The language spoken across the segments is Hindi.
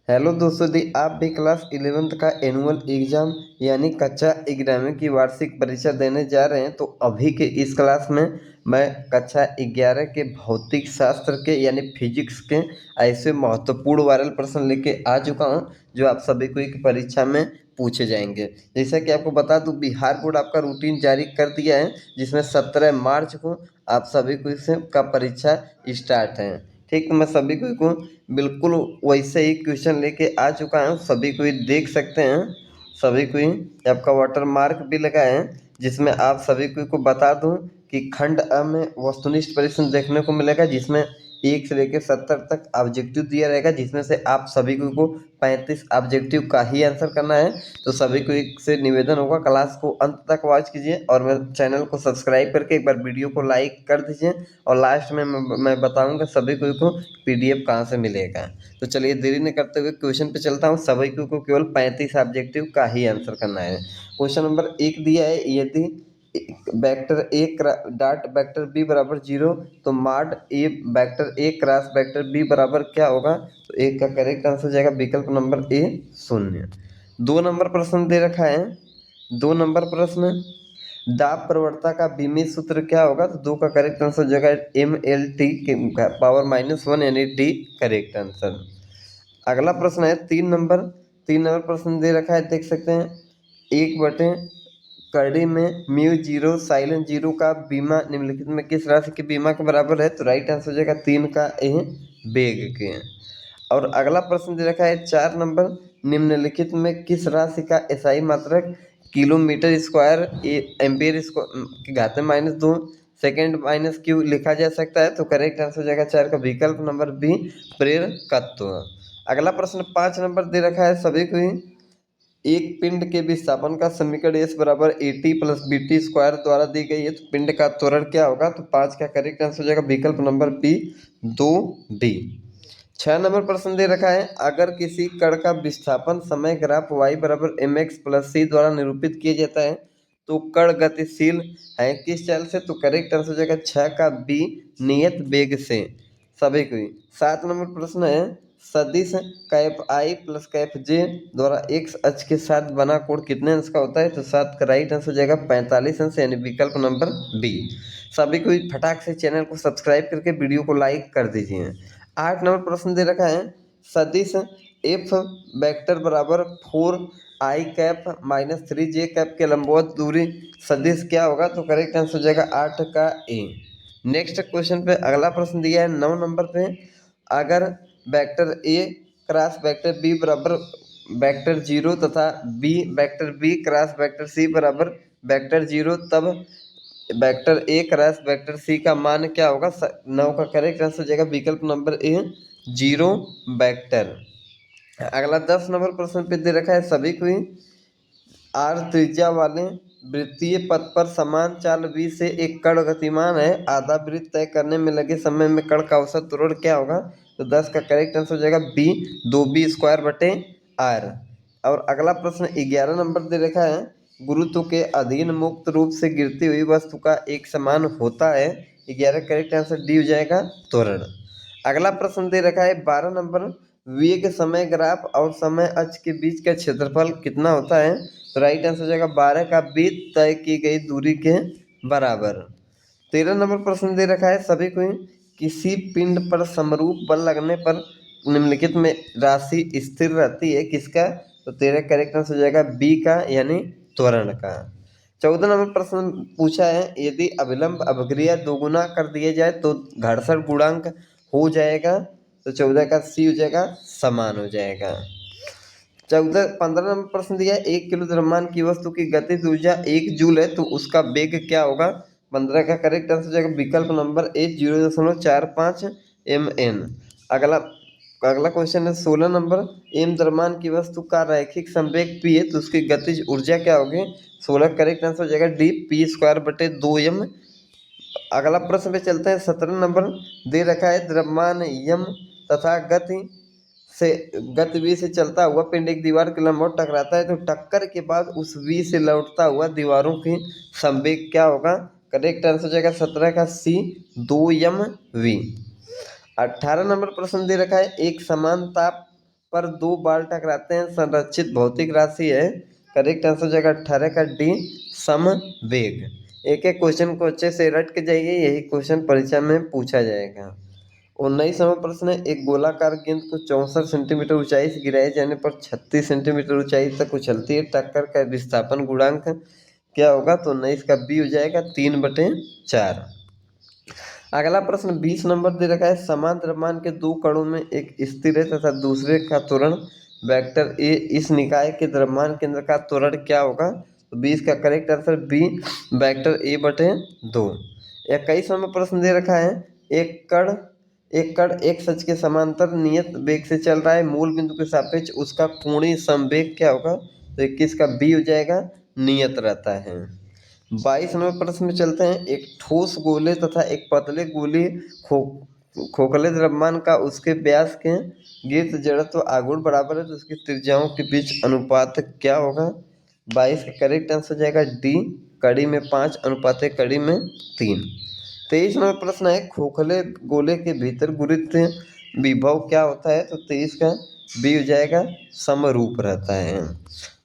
हेलो दोस्तों, यदि आप भी क्लास 11th का एनुअल एग्जाम यानी कक्षा 11वीं की वार्षिक परीक्षा देने जा रहे हैं तो अभी के इस क्लास में मैं कक्षा 11 के भौतिक शास्त्र के यानी फिजिक्स के ऐसे महत्वपूर्ण वायरल प्रश्न लेके आ चुका हूं जो आप सभी को एक परीक्षा में पूछे जाएंगे। जैसा कि आपको बता दूं, बिहार बोर्ड आपका रूटीन जारी कर दिया है जिसमें 17 मार्च को आप सभी को इससे का परीक्षा स्टार्ट है। ठीक, तो मैं सभी को बिल्कुल वैसे ही क्वेश्चन लेके आ चुका हूँ, सभी कोई देख सकते हैं। सभी कोई आपका वाटर मार्क भी लगा है जिसमें आप सभी को बता दूं कि खंड अ में वस्तुनिष्ठ प्रश्न देखने को मिलेगा जिसमें 1 से लेकर 70 तक ऑब्जेक्टिव दिया रहेगा जिसमें से आप सभी को 35 ऑब्जेक्टिव का ही आंसर करना है। तो सभी को एक से निवेदन होगा, क्लास को अंत तक वॉच कीजिए और मेरे चैनल को सब्सक्राइब करके एक बार वीडियो को लाइक कर दीजिए। और लास्ट में मैं बताऊंगा सभी को पीडीएफ कहाँ से मिलेगा। तो चलिए देरी न करते हुए क्वेश्चन पे चलता हूँ। सभी को केवल 35 ऑब्जेक्टिव का ही आंसर करना है। क्वेश्चन नंबर 1 दिया है, यदि vector A dot vector B बराबर 0 तो mod A vector A cross vector B बराबर क्या होगा। तो एक का करेक्ट आंसर हो जाएगा विकल्प नंबर ए 0। 2 नंबर प्रश्न दे रखा है। 2 नंबर प्रश्न, दाब प्रवणता का बीमित सूत्र क्या होगा। तो 2 का करेक्ट आंसर हो जाएगा MLT के पावर -1 यानी डी करेक्ट आंसर। अगला प्रश्न है 3 नंबर प्रश्न दे रखा है, देख सकते हैं। 1 कड़ी में μ0 साइलन 0 का बीमा निम्नलिखित में किस राशि के बीमा के बराबर है। तो राइट आंसर हो जाएगा 3 का ए वेग के। और अगला प्रश्न दे रखा है 4 नंबर, निम्नलिखित में किस राशि का एसआई मात्रक किलोमीटर स्क्वायर एम्पियर की घात में -2 सेकेंड माइनस क्यू लिखा जा सकता है। तो करेक्ट आंसर हो जाएगा 4 का विकल्प नंबर बी प्रेरकत्व। अगला प्रश्न 5 नंबर दे रखा है सभी को ही। एक पिंड के विस्थापन का समीकरण एस बराबर AT प्लस BT स्क्वायर द्वारा दी गई है। तो पिंड का त्वरण क्या होगा। तो 5 का करेक्ट आंसर हो जाएगा विकल्प नंबर बी 2D। 6 नंबर प्रश्न दे रखा है, अगर किसी कण का विस्थापन समय ग्राफ y बराबर mx प्लस c द्वारा निरूपित किया जाता है तो कण गतिशील है किस चाल से। तो करेक्ट आंसर हो जाएगा 6 का बी नियत वेग से। सभी को ही 7 नंबर प्रश्न है, सदिश कैफ आई प्लस कैफ जे द्वारा एक्स अक्ष के साथ बना कोण कितने अंश का होता है। तो 7 का राइट आंसर हो जाएगा 45 अंश यानी विकल्प नंबर बी। सभी को फटाक से चैनल को सब्सक्राइब करके वीडियो को लाइक कर दीजिए। 8 नंबर प्रश्न दे रखा है, सदिश एफ वेक्टर बराबर 4i कैप -3j कैप के लंबवत दूरी सदिश क्या होगा। तो करेक्ट आंसर हो जाएगा 8 का ए। नेक्स्ट क्वेश्चन पे अगला प्रश्न दिया है 9 नंबर पे, अगर vector A cross vector B बराबर वेक्टर 0 तथा B vector B cross vector C बराबर वेक्टर 0 तब vector A cross vector C का मान क्या होगा। 9 का करेक्ट आंसर हो जाएगा विकल्प नंबर ए 0 वेक्टर। अगला 10 नंबर प्रश्न पे दे रखा है सभी को ही, आर त्रिज्या वाले वृत्तीय पथ पर समान चाल v से एक कण गतिमान है, आधा वृत्त तय करने में लगे समय में कण का औसत त्वरण क्या होगा। तो 10 का करेक्ट आंसर हो जाएगा बी 2b स्क्वायर बटे आर। और अगला प्रश्न 11 नंबर दे रखा है, गुरुत्व के अधीन मुक्त रूप से गिरती हुई वस्तु का एक समान होता है। 11 करेक्ट आंसर डी हो जाएगा त्वरण। अगला प्रश्न दे रखा है 12 नंबर, वेग समय ग्राफ और समय अक्ष के बीच का क्षेत्रफल कितना होता है। तो राइट आंसर हो जाएगा 12 का बी तय की गई दूरी के बराबर। 13 नंबर प्रश्न दे रखा है सभी को ही, किसी पिंड पर समरूप बल लगने पर निम्नलिखित में राशि स्थिर रहती है किसका। तो 13 करेक्ट आंसर हो जाएगा बी का यानी त्वरण का। 14 नंबर प्रश्न पूछा है, यदि अभिलंब अभिक्रिया दोगुना कर दिया जाए तो घर्षण गुणांक हो जाएगा। तो 14 का सी हो जाएगा समान हो जाएगा। 15 नंबर प्रश्न दिया है, 1 किलो द्रव्यमान की वस्तु की गतिज ऊर्जा 1 जूल है तो उसका वेग क्या होगा। 15 का करेक्ट आंसर हो जाएगा विकल्प नंबर ए 0.45 mn। अगला अगला क्वेश्चन है 16 नंबर, एम द्रव्यमान की वस्तु का रैखिक संवेग p है तो उसकी गतिज ऊर्जा क्या होगी। 16 करेक्ट आंसर हो जाएगा डी p स्क्वायर बटे 2m। अगला प्रश्न पे चलते हैं 17 नंबर, दे रखा है द्रव्यमान यम तथा गति v से चलता हुआ पिंड एक दीवार के लंबवत टकराता है तो टक्कर के बाद उस v से लौटता हुआ दीवारों की संवेग क्या होगा। करेक्ट आंसर हो जाएगा 17 का सी 2mv। 18 नंबर प्रश्न दे रखा है, एक समान ताप पर दो बाल टकराते हैं संरक्षित भौतिक राशि है। करेक्ट आंसर हो जाएगा 18 का डी, समवेग। एक एक क्वेश्चन को अच्छे से रट के जाइए, यही क्वेश्चन परीक्षा में पूछा जाएगा। 19वां प्रश्न है, एक गोलाकार गेंद को 64 सेंटीमीटर ऊंचाई से गिराए जाने पर 36 सेंटीमीटर ऊंचाई तक उछलती है, टक्कर का विस्थापन गुणांक क्या होगा? तो 19 का बी हो जाएगा 3/4। अगला प्रश्न 20 नंबर दे रखा है, समान द्रव्यमान के दो कणों में एक स्थिर है तथा दूसरे का त्वरण वेक्टर ए, इस निकाय के द्रव्यमान केंद्र का त्वरण क्या होगा? तो 20 का correct answer B, vector A/2। 21 नंबर प्रश्न दे रखा है, एक कण एक अक्ष के समांतर नियत वेग से चल रहा है, मूल बिंदु के सापेक्ष उसका कोणीय समवेग क्या होगा? तो 21 का बी हो जाएगा, नियत रहता है। 22 नंबर प्रश्न में चलते हैं, एक ठोस गोले तथा एक पतले गोले खोखले द्रव्यमान का उसके व्यास के गिर्द जड़त्व आघूर्ण बराबर है, तो उसकी त्रिज्याओं के बीच अनुपात क्या होगा? 22 का करेक्ट आंसर हो जाएगा डी, कड़ी में 5 अनुपात कड़ी में 3। 23 नंबर प्रश्न है, खोखले गोले के भीतर गुरुत्व विभव क्या होता है? तो 23 का बी हो जाएगा, समरूप रहता है।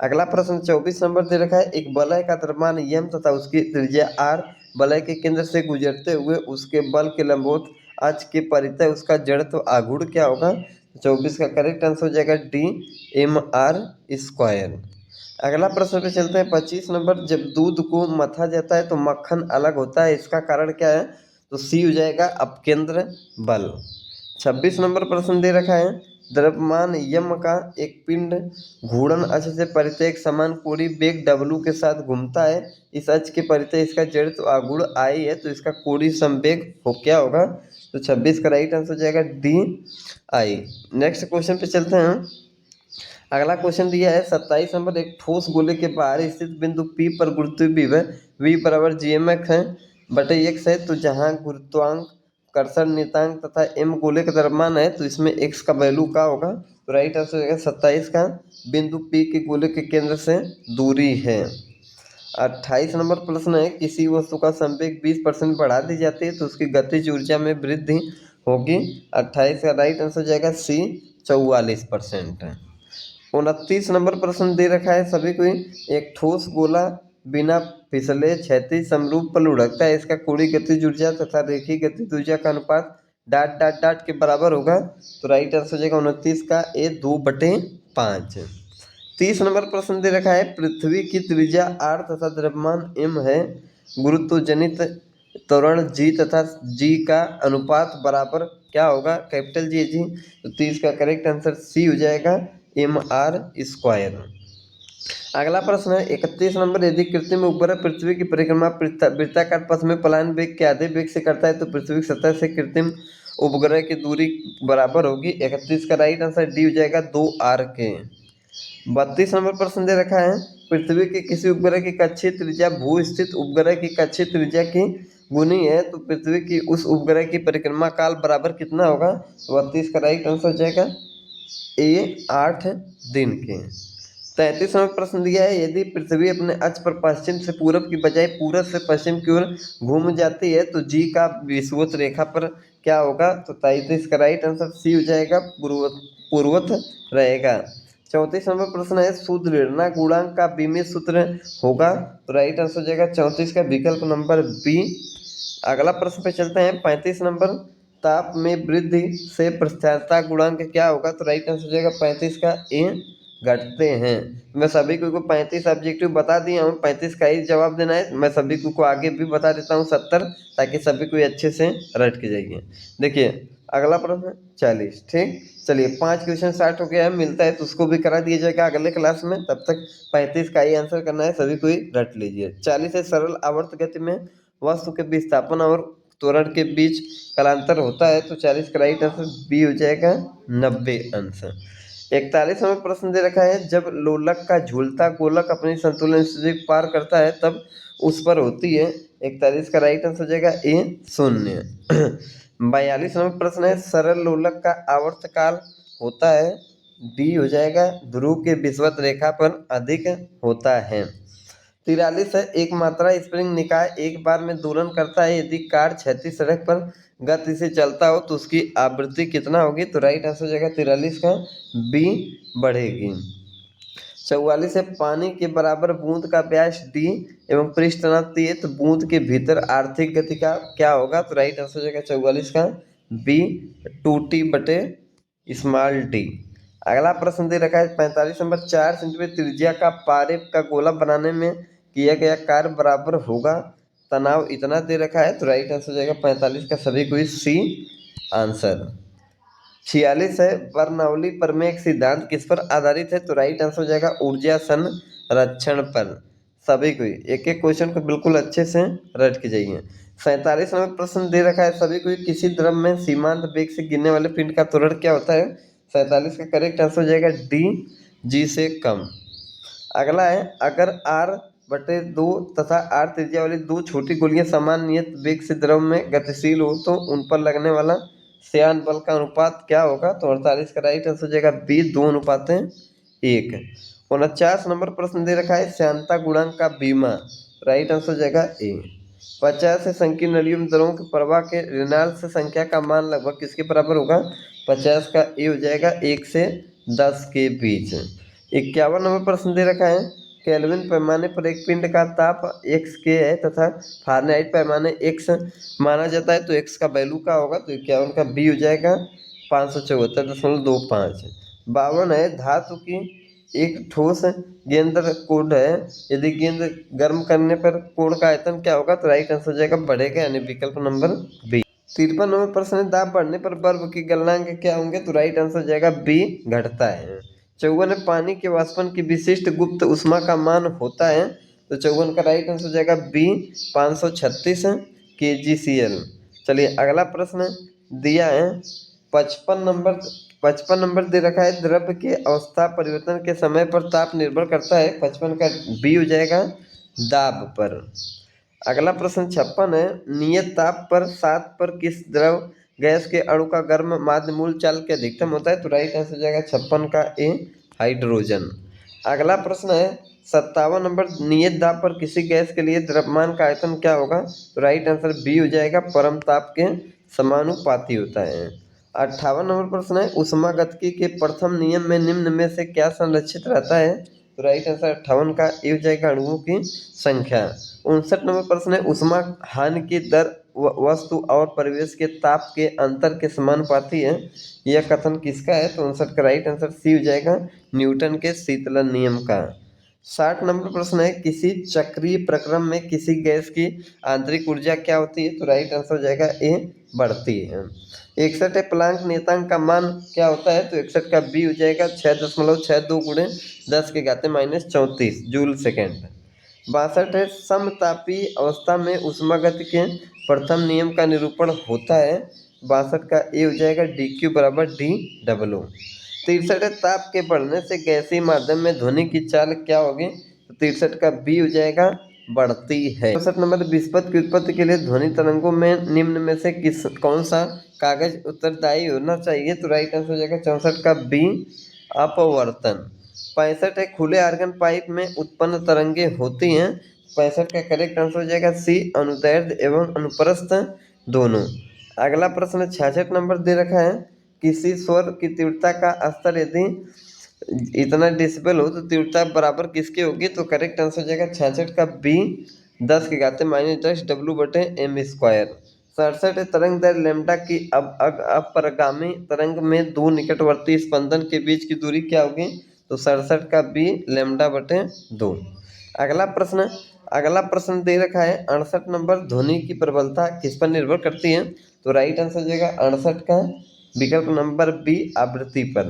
अगला प्रश्न 24 नंबर दे रखा है, एक वलय का द्रव्यमान यम तथा उसकी त्रिज्या r, वलय के केंद्र से गुजरते हुए उसके बल के लंबवत अक्ष के परितः उसका जड़त्व आघूर्ण क्या होगा? 24 का करेक्ट आंसर हो जाएगा डी, mr²। अगला प्रश्न पे चलते हैं 25 नंबर, जब दूध को मथा जाता है तो मक्खन अलग होता है, इसका कारण क्या है? तो सी हो जाएगा अपकेंद्र बल। 26 नंबर प्रश्न दे रखा है, द्रव्यमान यम का एक पिंड घूर्णन अक्ष से परितः एक समान कोणीय वेग W के साथ घूमता है, इस अक्ष के परितः इसका जड़त्व आघूर्ण I है, तो इसका कोणीय संवेग हो क्या होगा? तो 26 का राइट आंसर हो जाएगा डी, I। नेक्स्ट क्वेश्चन पे चलते हैं। अगला क्वेश्चन दिया है 27 नंबर, एक ठोस गोले के बाहर स्थित बिंदु P पर गुरुत्वीय विभव V बराबर gmx है बटे x है, तो जहाँ गुरुत्वाकर्षण नियतांक तथा m गोले का द्रव्यमान है, तो इसमें x का वैल्यू क्या होगा? तो राइट आंसर हो जाएगा 27 का, बिंदु P के गोले के केंद्र से दूरी है। 28 नंबर प्रश्न है, किसी वस्तु का संवेग 20% बढ़ा दी जाती है तो उसकी गतिज ऊर्जा में वृद्धि होगी। 28 का राइट आंसर हो जाएगा सी, 44%। 29 नंबर प्रश्न दे रखा है, सभी को एक ठोस गोला बिना फिसले क्षैतिज समरूप पर लुढ़कता है, इसका कोणीय गतिज ऊर्जा तथा रेखीय गतिज ऊर्जा का अनुपात ... के बराबर होगा, तो राइट आंसर हो जाएगा 29 का ए, 2/5। 30 नंबर प्रश्न दे रखा है, पृथ्वी की त्रिज्या r तथा द्रव्यमान m है, गुरुत्वजनित त्वरण g तथा g का अनुपात बराबर क्या होगा? Capital G. तो 30 का करेक्ट आंसर सी हो जाएगा, mr²। अगला प्रश्न है 31 नंबर, यदि कृत्रिम उपग्रह पृथ्वी की परिक्रमा वृत्ताकार पथ में पलायन वेग के आधे वेग से करता है तो पृथ्वी की सतह से कृत्रिम उपग्रह की दूरी बराबर होगी। 31 का राइट आंसर डी हो जाएगा, 2r के। 32 नंबर प्रश्न दे रखा है, पृथ्वी के किसी उपग्रह की कक्षीय त्रिज्या भू स्थित उपग्रह की कक्षीय त्रिज्या की गुनी है, तो पृथ्वी की उस उपग्रह की परिक्रमा काल बराबर कितना होगा? 32 का राइट आंसर हो जाएगा ए, 8 दिन के। 33 नंबर प्रश्न दिया है, यदि पृथ्वी अपने अक्ष पर पश्चिम से पूरब की बजाय पूरब से पश्चिम की ओर घूम जाती है तो जी का विषुवत रेखा पर क्या होगा? तो 33 का राइट आंसर सी हो जाएगा, पूर्वत रहेगा। 34 नंबर प्रश्न है, सुदृढ़ता गुणांक का बीमीय सूत्र होगा, तो राइट आंसर हो जाएगा 34 का विकल्प नंबर बी। अगला प्रश्न पे चलते हैं 35 नंबर, ताप में वृद्धि से प्रस्थारता गुणांक क्या होगा? तो राइट आंसर हो जाएगा 35 का ए, घटते हैं। मैं सभी को 35 ऑब्जेक्टिव बता दिया हूँ, 35 का ही जवाब देना है। मैं सभी को आगे भी बता देता हूँ 70, ताकि सभी को अच्छे से रट के जाइए। देखिए अगला प्रश्न 40। ठीक, चलिए 5 क्वेश्चन स्टार्ट हो गया है, मिलता है तो उसको भी करा दिया जाएगा अगले क्लास में। तब तक 35 का ही आंसर करना है, सभी को ही रट लीजिए। 40 है, सरल आवर्त गति में वस्तु के विस्थापन और त्वरण के बीच कालांतर होता है, तो 40 का राइट आंसर बी हो जाएगा, 90 अंश। 41 नंबर प्रश्न दे रखा है, जब लोलक का झूलता गोलक अपनी संतुलन स्थिति पार करता है तब उस पर होती है। 41 का राइट आंसर हो जाएगा ए, 0। 42 नंबर प्रश्न है, सरल लोलक का आवर्तकाल होता है, डी हो जाएगा, ध्रुव के विषुवत रेखा पर अधिक होता है। 43 है, एक मात्रा स्प्रिंग निकाय एक बार में दोलन करता है यदि कार क्षैतिज सड़क पर गति से चलता हो तो उसकी आवृत्ति कितना होगी? तो राइट आंसर हो जाएगा 43 का बी बढ़ेगी। 44 है, पानी के बराबर बूंद का व्यास d एवं पृष्ठ तनाव T है तो बूंद के भीतर आर्थिक गति का क्या होगा? तो राइट आंसर हो जाएगा 44 का बी 2t बटे स्मॉल डी। अगला प्रश्न दे रखा है 45 नंबर, 4 सेंटीमीटर त्रिज्या का पारे का गोला बनाने में किया गया कार्य बराबर होगा, तनाव इतना दे रखा है। तो राइट आंसर हो जाएगा 45 का सभी कोई सी आंसर। 46 है, बर्नौली प्रमेय सिद्धांत किस पर आधारित है? तो राइट आंसर हो जाएगा ऊर्जा संरक्षण पर। सभी कोई एक एक क्वेश्चन को बिल्कुल अच्छे से रट के जाइए। 47 नंबर प्रश्न दे रखा है सभी कोई, किसी द्रव में सीमांत वेग से गिरने वाले पिंड का त्वरण क्या होता है? 47 का करेक्ट आंसर हो जाएगा डी जी से कम। अगला है, अगर r/2 तथा r त्रिज्या वाली दो छोटी गोलियां समान नियत वेग से द्रव में गतिशील हो तो उन पर लगने वाला श्यान बल का अनुपात क्या होगा? तो 48 का राइट आंसर हो जाएगा बी 2:1। 49 नंबर प्रश्न दे रखा है श्यानता गुणांक का बीमा, राइट आंसर हो जाएगा ए। 50 है, संकीर्ण नलियों में द्रवों के प्रवाह के रेनॉल्ड्स संख्या का मान लगभग किसके बराबर होगा? 50 का ए हो जाएगा 1 से 10 के बीच। 51 नंबर प्रश्न दे रखा है केल्विन पैमाने पर एक पिंड का ताप x के है तथा फारेनहाइट पैमाने x माना जाता है तो x का वैल्यू क्या होगा? तो 51 का बी हो जाएगा 574.25। 52 है, धातु की एक ठोस गेंद कोण है, यदि गेंद गर्म करने पर कोण का आयतन क्या होगा? तो राइट आंसर हो जाएगा बढ़ेगा, यानी विकल्प नंबर बी। 53 नंबर प्रश्न है, दाब बढ़ने पर बर्फ के गलनांक क्या होंगे? तो राइट आंसर हो जाएगा बी घटता है। 54 है, पानी के वाष्पन की विशिष्ट गुप्त ऊष्मा का मान होता है, तो 54 का राइट आंसर हो जाएगा बी 536 kgCl। चलिए अगला प्रश्न दिया है 55 नंबर दे रखा है द्रव्य के अवस्था परिवर्तन के समय पर ताप निर्भर करता है, 55 का बी हो जाएगा दाब पर। अगला प्रश्न 56 है, नियत ताप पर 7 पर किस द्रव गैस के अणु का गर्म माध्य मूल चाल के अधिकतम होता है? तो राइट आंसर हो जाएगा 56 का ए हाइड्रोजन। अगला प्रश्न है 57 नंबर, नियत दाब पर किसी गैस के लिए द्रव्यमान का आयतन क्या होगा? तो राइट आंसर बी हो जाएगा परम ताप के समानुपाती होता है। 58 नंबर प्रश्न है, ऊष्मागतिकी के प्रथम नियम में निम्न में से क्या संरक्षित रहता है? तो राइट आंसर 58 का ए हो जाएगा अणुओं की संख्या। 59 नंबर प्रश्न है, ऊष्मा हानि की दर वस्तु और परिवेश के ताप के अंतर के समानुपाती है, यह कथन किसका है? तो 59 का राइट आंसर सी हो जाएगा न्यूटन के शीतलन नियम का। 60 नंबर प्रश्न है, किसी चक्रीय प्रक्रम में किसी गैस की आंतरिक ऊर्जा क्या होती है? तो राइट आंसर हो जाएगा ए बढ़ती है। 61 है, प्लांक नियतांक का मान क्या होता है? तो 61 का बी हो जाएगा 6.62 गुणे 10⁻⁻34 जूल सेकेंड। 62 है, समतापी अवस्था में ऊष्मागति के प्रथम नियम का निरूपण होता है, 62 का ए हो जाएगा dq बराबर dw। 63 है, ताप के बढ़ने से गैसीय माध्यम में ध्वनि की चाल क्या होगी? तो 63 का बी हो जाएगा बढ़ती है। 64 नंबर, विस्पत की उत्पत्ति के लिए ध्वनि तरंगों में निम्न में से कौन सा कागज उत्तरदायी होना चाहिए? तो राइट आंसर हो जाएगा 64 का बी अपवर्तन। 65 है, खुले आर्गन पाइप में उत्पन्न तरंगे होती हैं, 65 का करेक्ट आंसर हो जाएगा सी अनुदैर्ध्य एवं अनुप्रस्थ दोनों। अगला प्रश्न 66 नंबर दे रखा है, किसी स्वर की तीव्रता का स्तर यदि इतना डेसिबल हो तो तीव्रता बराबर किसके होगी? तो करेक्ट आंसर हो जाएगा 66 का बी 10⁻⁻10 W/m²। 67 है, तरंग दैर्ध्य लैम्ब्डा की अपरगामी तरंग में दो निकटवर्ती स्पंदन के बीच की दूरी क्या होगी? तो 67 का बी λ/2। अगला प्रश्न दे रखा है 68 नंबर, ध्वनि की प्रबलता किस पर निर्भर करती है? तो राइट आंसर हो जाएगा 68 का विकल्प नंबर बी आवृत्ति पर।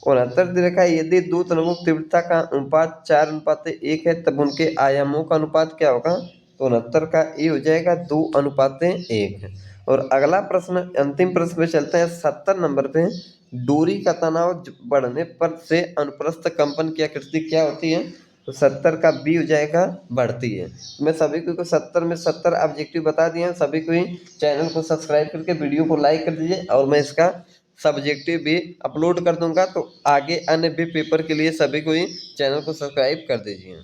69 दे रखा है, यदि दो तरंगों की तीव्रता का अनुपात 4:1 है तब उनके आयामों का अनुपात क्या होगा? तो 69 का ए हो जाएगा 2:1। और अगला प्रश्न अंतिम प्रश्न पे चलते हैं 70 नंबर पे, डोरी का तनाव बढ़ने पर से अनुप्रस्थ कंपन की आकृति क्या होती है? तो 70 का बी हो जाएगा बढ़ती है। मैं सभी को 70 में 70 ऑब्जेक्टिव बता दिए हैं, सभी को चैनल को सब्सक्राइब करके वीडियो को लाइक कर दीजिए और मैं इसका सब्जेक्टिव भी अपलोड कर दूंगा, तो आगे अन्य भी पेपर के लिए सभी को चैनल को सब्सक्राइब कर दीजिए।